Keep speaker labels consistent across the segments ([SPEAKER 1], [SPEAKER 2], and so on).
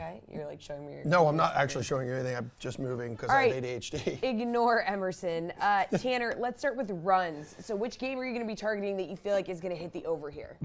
[SPEAKER 1] Okay, you're like showing me your.
[SPEAKER 2] No, I'm not actually showing you anything. I'm just moving because I have ADHD.
[SPEAKER 1] Ignore Emerson. Tanner, let's start with runs. So which game are you going to be targeting that you feel like is going to hit the over here?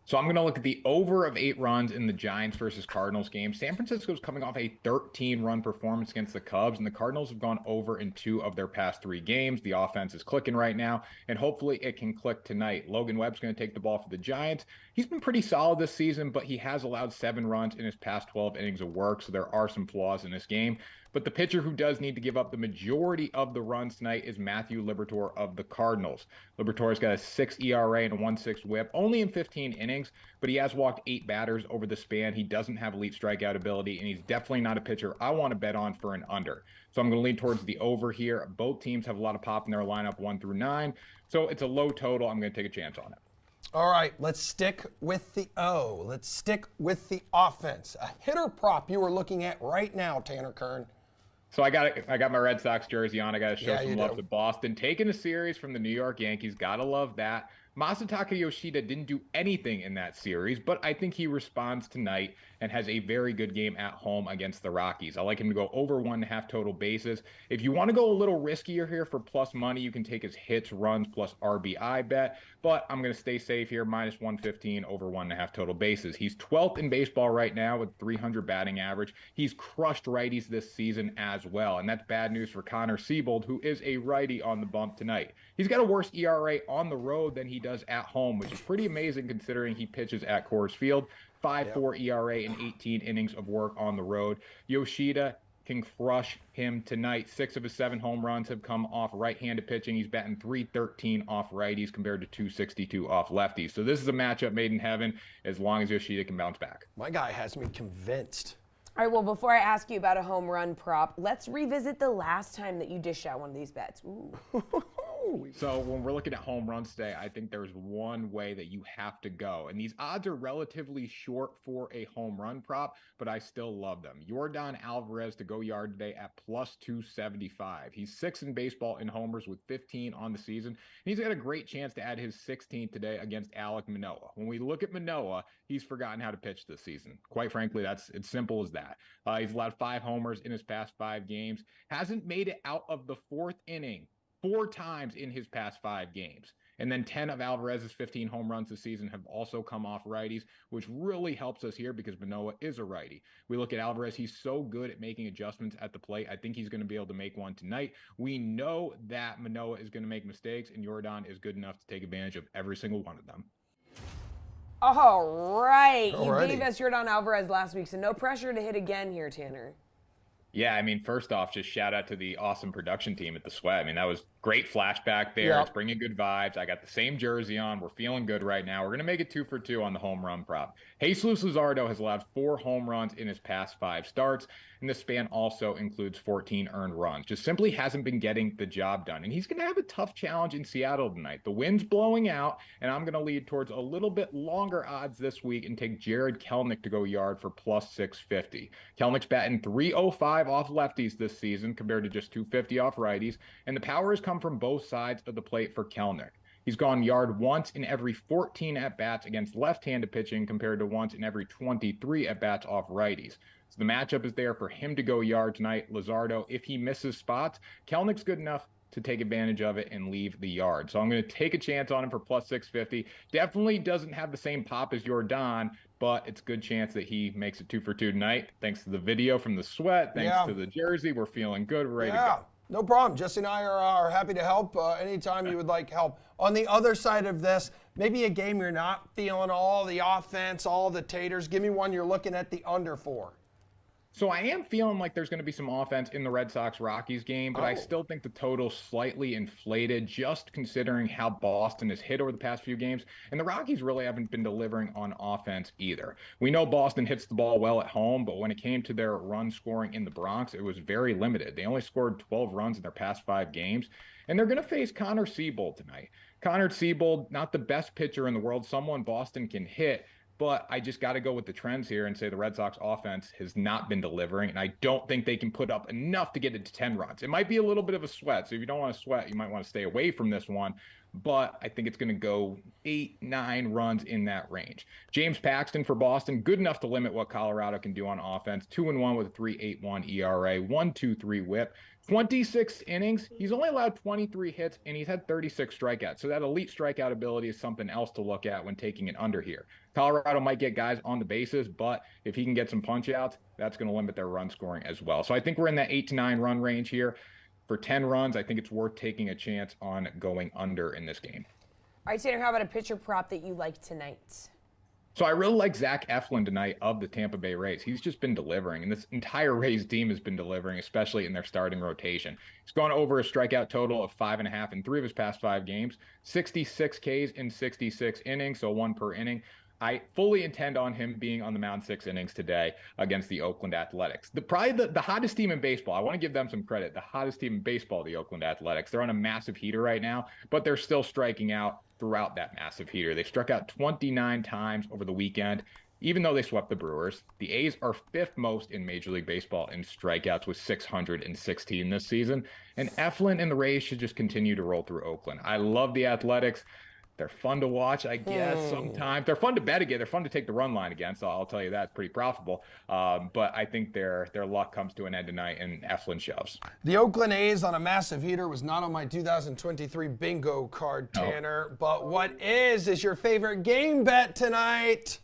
[SPEAKER 3] So I'm going to look at the over of 8 runs in the Giants versus Cardinals game. San Francisco's coming off a 13-run performance against the Cubs, and the Cardinals have gone over in 2 of their past 3 games. The offense is clicking right now, and hopefully it can click tonight. Logan Webb's going to take the ball for the Giants. He's been pretty solid this season, but he has allowed 7 runs in his past 12 innings of work, so there are some flaws in this game. But the pitcher who does need to give up the majority of the runs tonight is Matthew Liberatore of the Cardinals. Liberatore's got a 6 ERA and a 1.6 whip, only in 15 innings, but he has walked 8 batters over the span. He doesn't have elite strikeout ability, and he's definitely not a pitcher I want to bet on for an under. So I'm going to lean towards the over here. Both teams have a lot of pop in their lineup 1 through 9, so it's a low total. I'm going to take a chance on it.
[SPEAKER 2] All right, let's stick with the O. Let's stick with the offense. A hitter prop you are looking at right now, Tanner Kern.
[SPEAKER 3] So I got my Red Sox jersey on. I got to show some love
[SPEAKER 2] do.
[SPEAKER 3] to Boston. Taking a series from the New York Yankees. Got to love that. Masataka Yoshida didn't do anything in that series, but I think he responds tonight and has a very good game at home against the Rockies. I like him to go over 1.5 total bases. If you want to go a little riskier here for plus money, you can take his hits, runs, plus RBI bet, but I'm going to stay safe here, minus 115 over 1.5 total bases. He's 12th in baseball right now with 300 batting average. He's crushed righties this season as well, and that's bad news for Connor Siebold, who is a righty on the bump tonight. He's got a worse ERA on the road than he does at home, which is pretty amazing considering he pitches at Coors Field. 5.4 ERA in 18 innings of work on the road. Yoshida can crush him tonight. 6 of his 7 home runs have come off right-handed pitching. He's batting .313 off righties compared to .262 off lefties. So this is a matchup made in heaven as long as Yoshida can bounce back.
[SPEAKER 2] My guy has me convinced.
[SPEAKER 1] All right, well, before I ask you about a home run prop, let's revisit the last time that you dished out one of these bets. Ooh.
[SPEAKER 3] So when we're looking at home runs today, I think there's one way that you have to go. And these odds are relatively short for a home run prop, but I still love them. Yordan Alvarez to go yard today at plus 275. He's 6th in baseball in homers with 15 on the season. And he's got a great chance to add his 16th today against Alek Manoah. When we look at Manoah, he's forgotten how to pitch this season. Quite frankly, it's simple as that. He's allowed 5 homers in his past 5 games. Hasn't made it out of the 4th inning 4 times in his past 5 games. And then 10 of Alvarez's 15 home runs this season have also come off righties, which really helps us here because Manoah is a righty. We look at Alvarez, he's so good at making adjustments at the plate. I think he's going to be able to make one tonight. We know that Manoah is going to make mistakes, and Yordan is good enough to take advantage of every single one of them.
[SPEAKER 1] All right. You gave us Yordan Alvarez last week, so no pressure to hit again here, Tanner.
[SPEAKER 3] Yeah, I mean, first off, just shout out to the awesome production team at the Sweat. I mean, that was great flashback there. Yep. It's bringing good vibes. I got the same jersey on. We're feeling good right now. We're going to make it 2 for 2 on the home run prop. Jesus Luzardo has allowed 4 home runs in his past 5 starts, and this span also includes 14 earned runs. Just simply hasn't been getting the job done, and he's going to have a tough challenge in Seattle tonight. The wind's blowing out, and I'm going to lead towards a little bit longer odds this week and take Jared Kelenic to go yard for plus 650. Kelnic's batting .305 off lefties this season compared to just .250 off righties, and the power has come from both sides of the plate for Kelenic. He's gone yard once in every 14 at-bats against left-handed pitching compared to once in every 23 at-bats off righties. So the matchup is there for him to go yard tonight. Luzardo, if he misses spots, Kelnic's good enough to take advantage of it and leave the yard. So I'm going to take a chance on him for plus 650. Definitely doesn't have the same pop as Yordan, but it's a good chance that he makes it 2 for 2 tonight. Thanks to the video from the Sweat, thanks to the jersey. We're feeling good. We're ready to go.
[SPEAKER 2] No problem. Jesse and I are happy to help anytime you would like help. On the other side of this, maybe a game you're not feeling all the offense, all the taters. Give me one you're looking at the under for.
[SPEAKER 3] So I am feeling like there's going to be some offense in the Red Sox-Rockies game, but I still think the total's slightly inflated just considering how Boston has hit over the past few games, and the Rockies really haven't been delivering on offense either. We know Boston hits the ball well at home, but when it came to their run scoring in the Bronx, it was very limited. They only scored 12 runs in their past 5 games, and they're going to face Connor Siebold tonight. Connor Siebold, not the best pitcher in the world, someone Boston can hit, but I just got to go with the trends here and say the Red Sox offense has not been delivering, and I don't think they can put up enough to get it to 10 runs. It might be a little bit of a sweat, so if you don't want to sweat, you might want to stay away from this one. but I think it's going to go 8-9 runs in that range. James Paxton for Boston, good enough to limit what Colorado can do on offense. 2-1 with a 3.81 ERA, 1.23 WHIP. 26 innings. He's only allowed 23 hits, and he's had 36 strikeouts. So that elite strikeout ability is something else to look at when taking it under here. Colorado might get guys on the bases, but if he can get some punch outs, that's going to limit their run scoring as well. So I think we're in that 8 to 9 run range here. For 10 runs, I think it's worth taking a chance on going under in this game.
[SPEAKER 1] All right, Tanner, how about a pitcher prop that you like tonight?
[SPEAKER 3] So I really like Zach Eflin tonight of the Tampa Bay Rays. He's just been delivering, and this entire Rays team has been delivering, especially in their starting rotation. He's gone over a strikeout total of 5.5 in 3 of his past 5 games, 66 Ks in 66 innings, so 1 per inning. I fully intend on him being on the mound 6 innings today against the Oakland Athletics. Probably the hottest team in baseball. I want to give them some credit. The hottest team in baseball, the Oakland Athletics. They're on a massive heater right now, but they're still striking out throughout that massive heater. They struck out 29 times over the weekend, even though they swept the Brewers. The A's are 5th most in Major League Baseball in strikeouts with 616 this season. And Eflin and the Rays should just continue to roll through Oakland. I love the Athletics. They're fun to watch, I guess, sometimes. They're fun to bet against. They're fun to take the run line against. I'll tell you that. It's pretty profitable. But I think their luck comes to an end tonight, and Eflin shoves.
[SPEAKER 2] The Oakland A's on a massive heater was not on my 2023 bingo card, Tanner. But what is your favorite game bet tonight?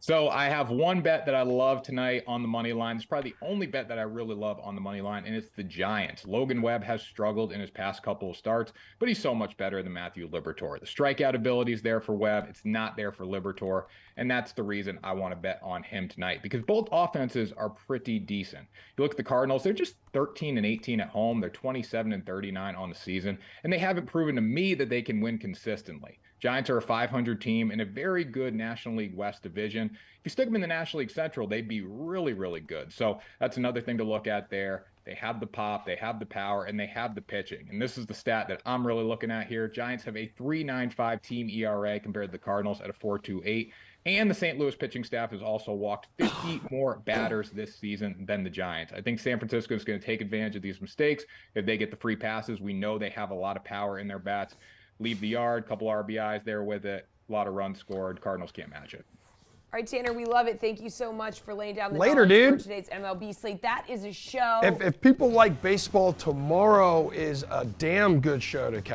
[SPEAKER 3] So I have one bet that I love tonight on the money line. It's probably the only bet that I really love on the money line, and it's the Giants. Logan Webb has struggled in his past couple of starts, but he's so much better than Matthew Liberatore. The strikeout ability is there for Webb. It's not there for Liberatore, and that's the reason I want to bet on him tonight, because both offenses are pretty decent. You look at the Cardinals, they're just 13-18 at home. They're 27-39 on the season, and they haven't proven to me that they can win consistently. Giants are a 500 team in a very good National League West division. If you stick them in the National League Central, they'd be really, really good. So that's another thing to look at there. They have the pop, they have the power, and they have the pitching. And this is the stat that I'm really looking at here. Giants have a 3.95 team ERA compared to the Cardinals at a 4.28. And the St. Louis pitching staff has also walked 50 more batters this season than the Giants. I think San Francisco is going to take advantage of these mistakes. If they get the free passes, we know they have a lot of power in their bats. Leave the yard, couple RBIs there with it, a lot of runs scored. Cardinals can't match it.
[SPEAKER 1] All right, Tanner, we love it. Thank you so much for laying down the
[SPEAKER 2] Later,
[SPEAKER 1] knowledge
[SPEAKER 2] dude.
[SPEAKER 1] for today's MLB slate. That is a show.
[SPEAKER 2] If people like baseball, tomorrow is a damn good show to catch.